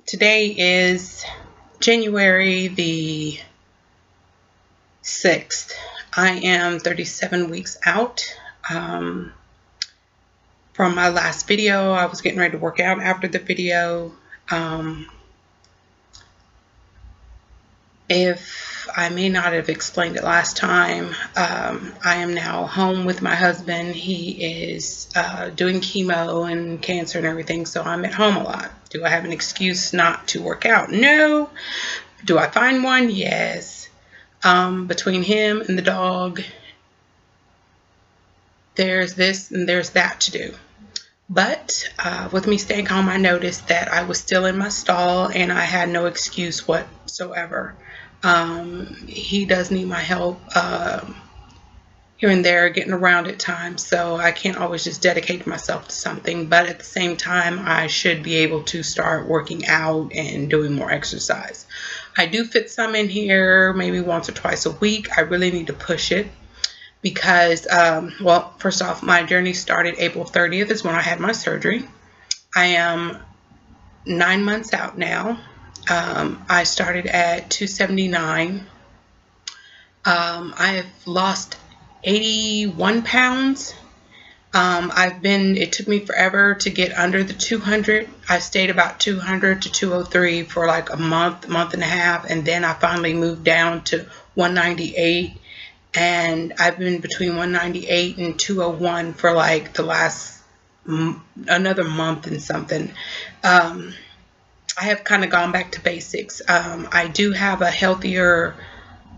Today is January the 6th. I am 37 weeks out from my last video. I was getting ready to work out after the video. If I may not have explained it last time, I am now home with my husband. He is doing chemo and cancer and everything, so I'm at home a lot. Do I have an excuse not to work out? No. Do I find one? Yes. Between him and the dog, there's this and there's that to do. But with me staying home, I noticed that I was still in my stall and I had no excuse whatsoever. He does need my help here and there, getting around at times, so I can't always just dedicate myself to something, but at the same time I should be able to start working out and doing more exercise. I do fit some in here maybe once or twice a week. I really need to push it because well, first off, my journey started April 30th is when I had my surgery. I am 9 months out now. I started at 279. I have lost 81 pounds. It took me forever to get under the 200. I stayed about 200 to 203 for like a month and a half, and then I finally moved down to 198, and I've been between 198 and 201 for like the last another month and something. I have kind of gone back to basics. I do have a healthier,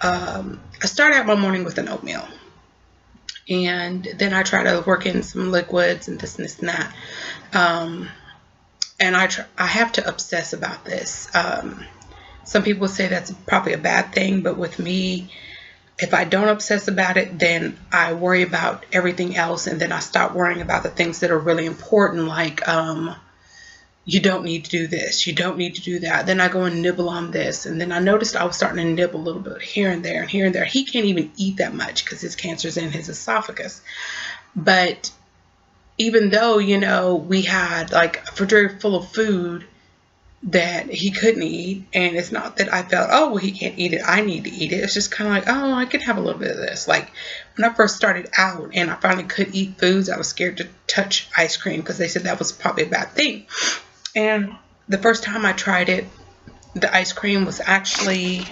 I start out my morning with an oatmeal. And then I try to work in some liquids and this and this and that. And I have to obsess about this. Some people say that's probably a bad thing, but with me, if I don't obsess about it, then I worry about everything else, and then I stop worrying about the things that are really important, like you don't need to do this, you don't need to do that. Then I go and nibble on this, and then I noticed I was starting to nibble a little bit here and there and here and there. He can't even eat that much because his cancer's in his esophagus. But even though, you know, we had like a refrigerator full of food that he couldn't eat, and it's not that I felt, oh, well, he can't eat it, I need to eat it. It's just kind of like, oh, I can have a little bit of this. Like when I first started out and I finally could eat foods, I was scared to touch ice cream because they said that was probably a bad thing. And the first time I tried it, the ice cream was actually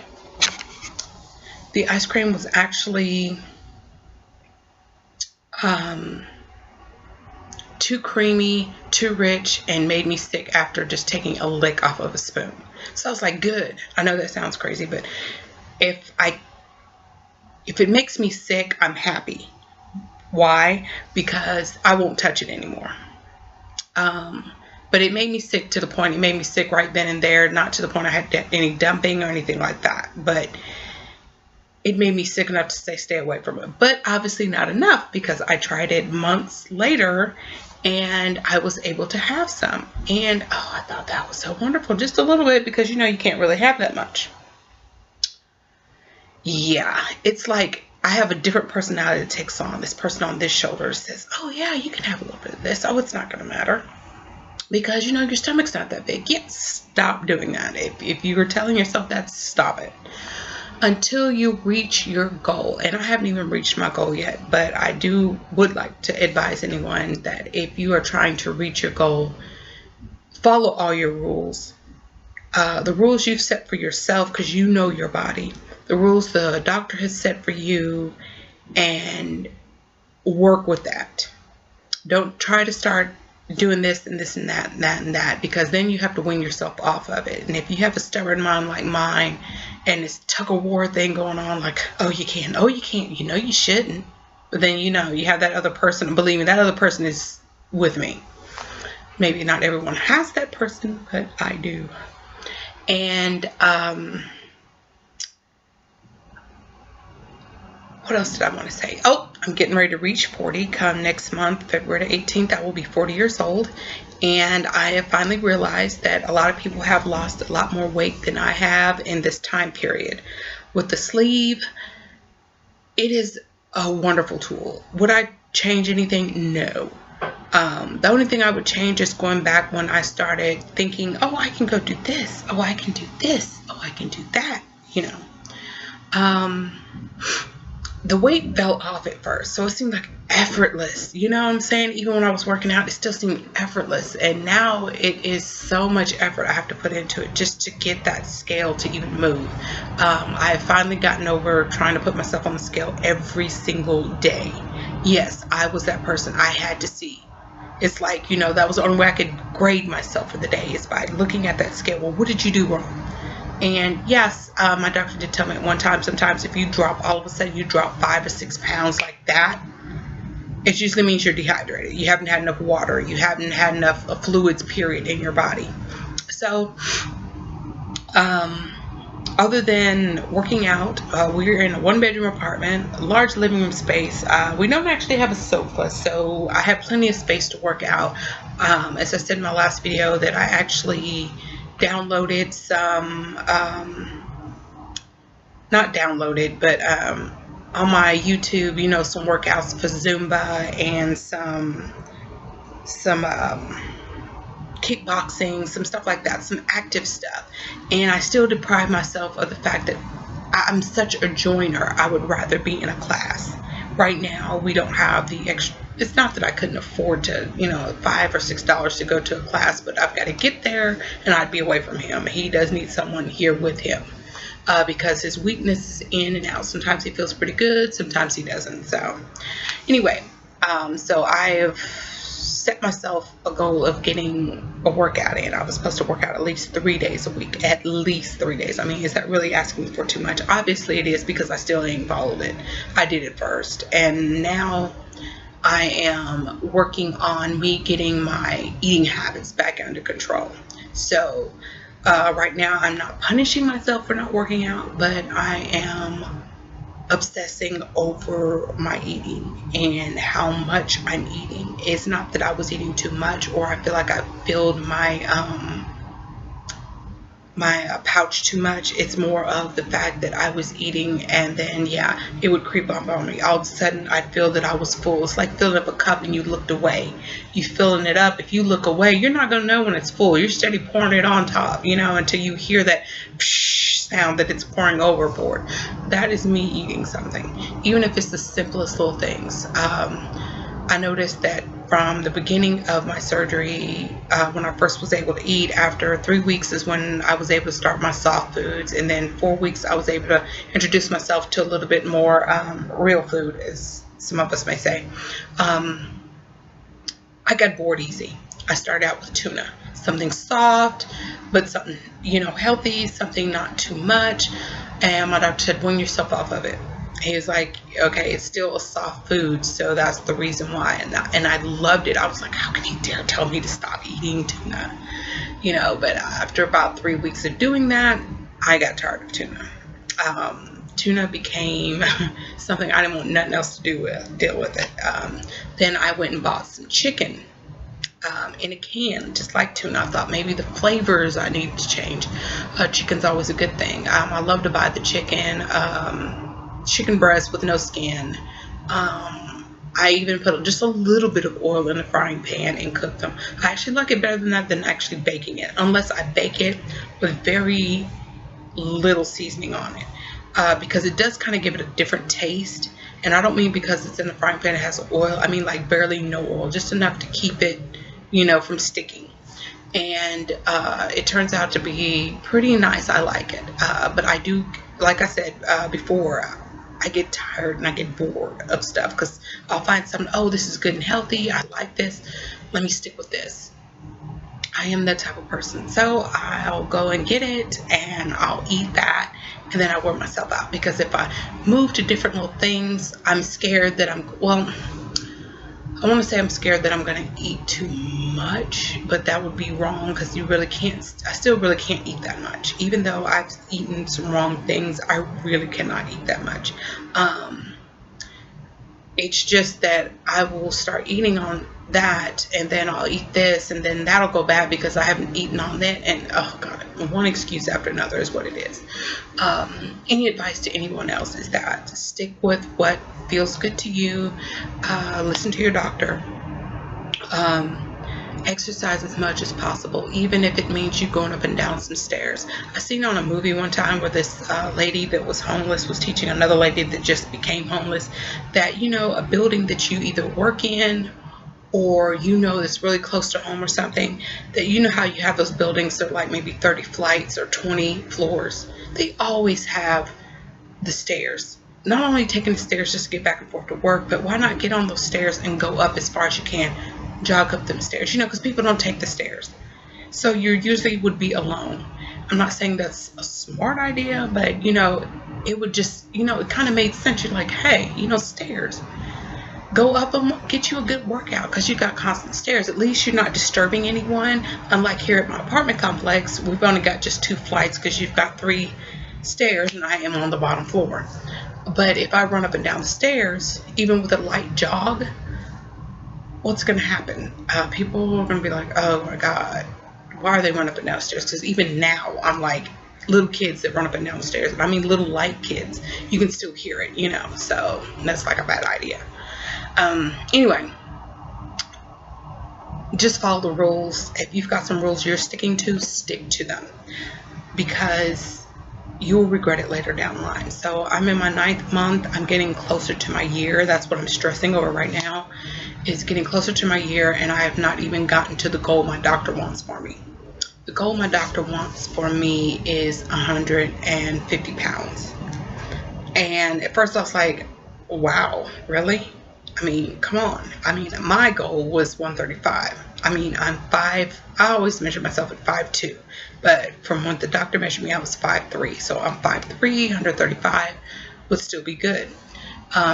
too creamy, too rich, and made me sick after just taking a lick off of a spoon. So I was like, good. I know that sounds crazy, but if it makes me sick, I'm happy. Why? Because I won't touch it anymore. But it made me sick to the point, it made me sick right then and there, not to the point I had any dumping or anything like that, but it made me sick enough to say stay away from it. But obviously not enough, because I tried it months later and I was able to have some. And oh, I thought that was so wonderful, just a little bit, because you know you can't really have that much. Yeah, it's like I have a different personality that takes on. This person on this shoulder says, oh yeah, you can have a little bit of this. Oh, it's not going to matter. Because, you know, your stomach's not that big. Yes, stop doing that. If you were telling yourself that, stop it. Until you reach your goal. And I haven't even reached my goal yet. But I would like to advise anyone that if you are trying to reach your goal, follow all your rules. The rules you've set for yourself, because you know your body. The rules the doctor has set for you. And work with that. Don't try to start doing this and this and that and that and that, because then you have to wean yourself off of it. And if you have a stubborn mind like mine and this tug-of-war thing going on, like, oh, you can, oh, you can't, you know, you shouldn't, but then, you know, you have that other person, believe me, that other person is with me. Maybe not everyone has that person, but I do. And what else did I want to say? Oh, I'm getting ready to reach 40 come next month, February 18th. I will be 40 years old. And I have finally realized that a lot of people have lost a lot more weight than I have in this time period. With the sleeve, it is a wonderful tool. Would I change anything? No. The only thing I would change is going back when I started thinking, oh, I can go do this. Oh, I can do this. Oh, I can do that, you know. The weight fell off at first, so it seemed like effortless. You know what I'm saying? Even when I was working out, it still seemed effortless. And now it is so much effort I have to put into it just to get that scale to even move. I have finally gotten over trying to put myself on the scale every single day. Yes, I was that person. I had to see. It's like, you know, that was the only way I could grade myself for the day, is by looking at that scale. Well, what did you do wrong? And yes, my doctor did tell me at one time, sometimes if you drop, all of a sudden you drop 5 or 6 pounds like that, it usually means you're dehydrated. You haven't had enough water. You haven't had enough fluids, period, in your body. So, other than working out, we're in a 1-bedroom apartment, a large living room space. We don't actually have a sofa, so I have plenty of space to work out. As I said in my last video, that I actually downloaded some, not downloaded, but on my YouTube, you know, some workouts for Zumba and some kickboxing, some stuff like that, some active stuff. And I still deprive myself of the fact that I'm such a joiner. I would rather be in a class. Right now, we don't have the extra. It's not that I couldn't afford to, you know, $5 or $6 to go to a class, but I've got to get there and I'd be away from him. He does need someone here with him because his weakness is in and out. Sometimes he feels pretty good, sometimes he doesn't. So anyway, so I have set myself a goal of getting a workout in. I was supposed to work out at least 3 days a week, at least 3 days. I mean, is that really asking for too much? Obviously it is, because I still ain't followed it. I did it first, and now I am working on me getting my eating habits back under control. So right now I'm not punishing myself for not working out, but I am obsessing over my eating and how much I'm eating. It's not that I was eating too much, or I feel like I filled my pouch too much. It's more of the fact that I was eating, and then yeah, it would creep up on me. All of a sudden I'd feel that I was full. It's like filling up a cup and you looked away. You filling it up, if you look away, you're not going to know when it's full. You're steady pouring it on top, you know, until you hear that sound that it's pouring overboard. That is me eating something, even if it's the simplest little things. I noticed that from the beginning of my surgery, when I first was able to eat, after 3 weeks is when I was able to start my soft foods, and then 4 weeks I was able to introduce myself to a little bit more real food, as some of us may say. I got bored easy. I started out with tuna, something soft, but something, you know, healthy, something not too much. And my doctor said, wean yourself off of it. He was like, okay, it's still a soft food, so that's the reason why. And I loved it. I was like, how can he dare tell me to stop eating tuna? You know, but after about 3 weeks of doing that, I got tired of tuna. Tuna became something I didn't want nothing else to deal with it. Then I went and bought some chicken in a can, just like tuna. I thought maybe the flavors I needed to change. Chicken's always a good thing. I love to buy the chicken breast with no skin. I even put just a little bit of oil in the frying pan and cook them. I actually like it better than that, than actually baking it, unless I bake it with very little seasoning on it, because it does kind of give it a different taste. And I don't mean because it's in the frying pan it has oil. I mean like barely no oil, just enough to keep it, you know, from sticking. And it turns out to be pretty nice. I like it, but I do, like I said before, I get tired and I get bored of stuff, because I'll find something, oh, this is good and healthy, I like this, let me stick with this. I am that type of person. So I'll go and get it and I'll eat that, and then I wear myself out, because if I move to different little things, I'm scared that I want to say I'm scared that I'm going to eat too much, but that would be wrong, because you really can't, I still really can't eat that much. Even though I've eaten some wrong things, I really cannot eat that much. It's just that I will start eating on that, and then I'll eat this, and then that'll go bad because I haven't eaten on that, and oh God, one excuse after another is what it is. Any advice to anyone else is that stick with what feels good to you. Listen to your doctor. Exercise as much as possible, even if it means you going up and down some stairs. I seen on a movie one time where this lady that was homeless was teaching another lady that just became homeless that, you know, a building that you either work in or, you know, that's really close to home or something, that, you know how you have those buildings that are like maybe 30 flights or 20 floors. They always have the stairs. Not only taking the stairs just to get back and forth to work, but why not get on those stairs and go up as far as you can, jog up them stairs, you know, because people don't take the stairs. So you usually would be alone. I'm not saying that's a smart idea, but, you know, it would just, you know, it kind of made sense. You're like, hey, you know, stairs. Go up and get you a good workout because you got constant stairs. At least you're not disturbing anyone. Unlike here at my apartment complex, we've only got just 2 flights because you've got 3 stairs and I am on the bottom floor. But if I run up and down the stairs, even with a light jog, what's going to happen? People are going to be like, oh my God, why are they running up and down the stairs? Because even now, I'm like, little kids that run up and down the stairs. And I mean little light kids. You can still hear it, you know. So that's like a bad idea. Anyway, just follow the rules. If you've got some rules you're sticking to, stick to them. Because you'll regret it later down the line. So I'm in my 9th month. I'm getting closer to my year. That's what I'm stressing over right now, is getting closer to my year, and I have not even gotten to the goal my doctor wants for me. The goal my doctor wants for me is 150 pounds. And at first I was like, wow, really? I mean, come on. I mean, my goal was 135. I mean, I'm 5. I always measure myself at 5'2". But from when the doctor measured me, I was 5'3". So I'm 5'3", 135 would still be good.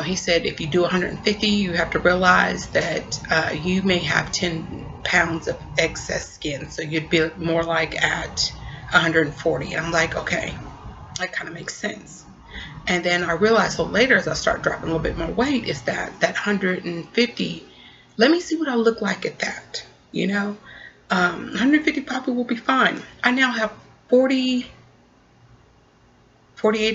He said if you do 150, you have to realize that you may have 10 pounds of excess skin. So you'd be more like at 140. And I'm like, okay, that kind of makes sense. And then I realized, well, later as I start dropping a little bit more weight, is that 150, let me see what I look like at that, you know. 150 probably will be fine. I now have 48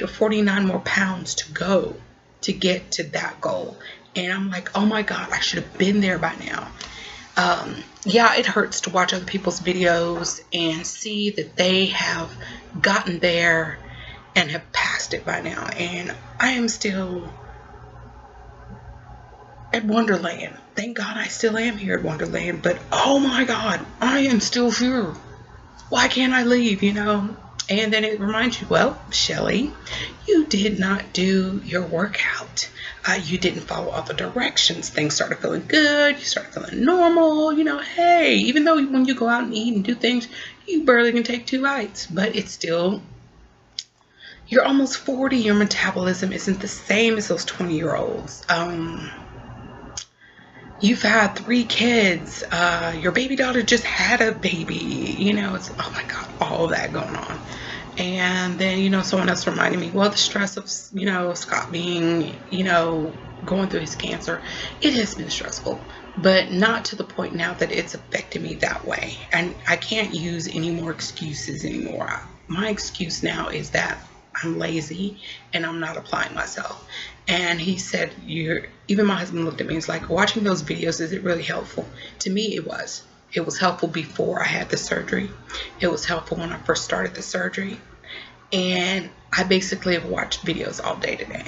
or 49 more pounds to go to get to that goal. And I'm like, oh my God, I should have been there by now. Yeah, it hurts to watch other people's videos and see that they have gotten there and have passed it by now. And I am still at Wonderland. Thank God I still am here at Wonderland. But oh my God, I am still here. Why can't I leave, you know? And then it reminds you, well, Shelly, you did not do your workout. You didn't follow all the directions. Things started feeling good. You started feeling normal. You know, hey, even though when you go out and eat and do things, you barely can take 2 bites. But it's still, you're almost 40. Your metabolism isn't the same as those 20-year-olds. You've had 3 kids. Your baby daughter just had a baby. You know, it's, oh my God, all of that going on. And then, you know, someone else reminded me, well, the stress of, you know, Scott being, you know, going through his cancer, it has been stressful, but not to the point now that it's affected me that way. And I can't use any more excuses anymore. My excuse now is that I'm lazy and I'm not applying myself. And he said, even my husband looked at me and was like, watching those videos, is it really helpful? To me, it was. It was helpful before I had the surgery. It was helpful when I first started the surgery. And I basically have watched videos all day today.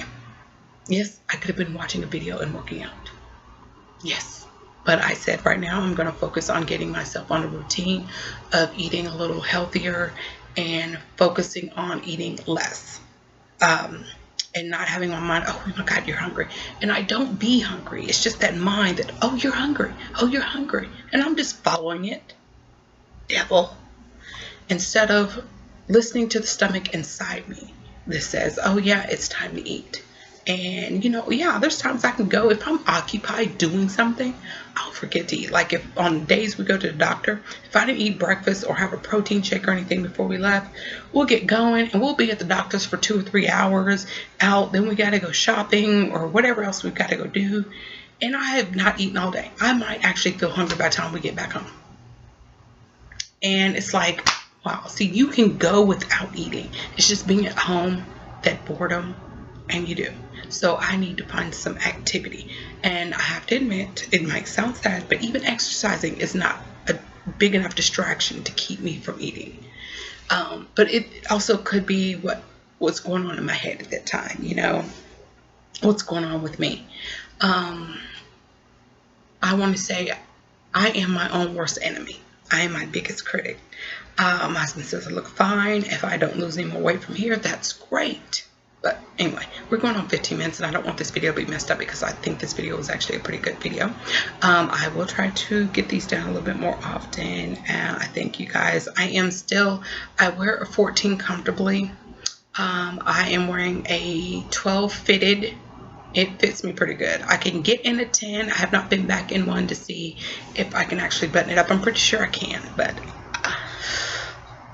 Yes, I could have been watching a video and working out. Yes. But I said right now I'm going to focus on getting myself on a routine of eating a little healthier and focusing on eating less. And not having my mind, oh my God, you're hungry. And I don't be hungry. It's just that mind that, oh, you're hungry. Oh, you're hungry. And I'm just following it. Devil. Instead of listening to the stomach inside me that says, oh yeah, it's time to eat. And, you know, yeah, there's times I can go, if I'm occupied doing something, I'll forget to eat. Like if on days we go to the doctor, if I didn't eat breakfast or have a protein shake or anything before we left, we'll get going and we'll be at the doctor's for 2 or 3 hours out. Then we got to go shopping or whatever else we've got to go do. And I have not eaten all day. I might actually feel hungry by the time we get back home. And it's like, wow, see, you can go without eating. It's just being at home, that boredom, and you do. So I need to find some activity. And I have to admit, it might sound sad, but even exercising is not a big enough distraction to keep me from eating. But it also could be what's going on in my head at that time, you know, what's going on with me. I want to say I am my own worst enemy. I am my biggest critic. My husband says I look fine. If I don't lose any more weight from here, that's great. But anyway, we're going on 15 minutes and I don't want this video to be messed up because I think this video was actually a pretty good video. I will try to get these down a little bit more often. And I thank you guys. I wear a 14 comfortably. I am wearing a 12 fitted. It fits me pretty good. I can get in a 10. I have not been back in one to see if I can actually button it up. I'm pretty sure I can, but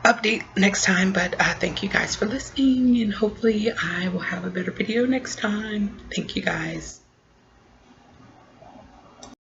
update next time. But thank you guys for listening, and hopefully I will have a better video next time. Thank you guys.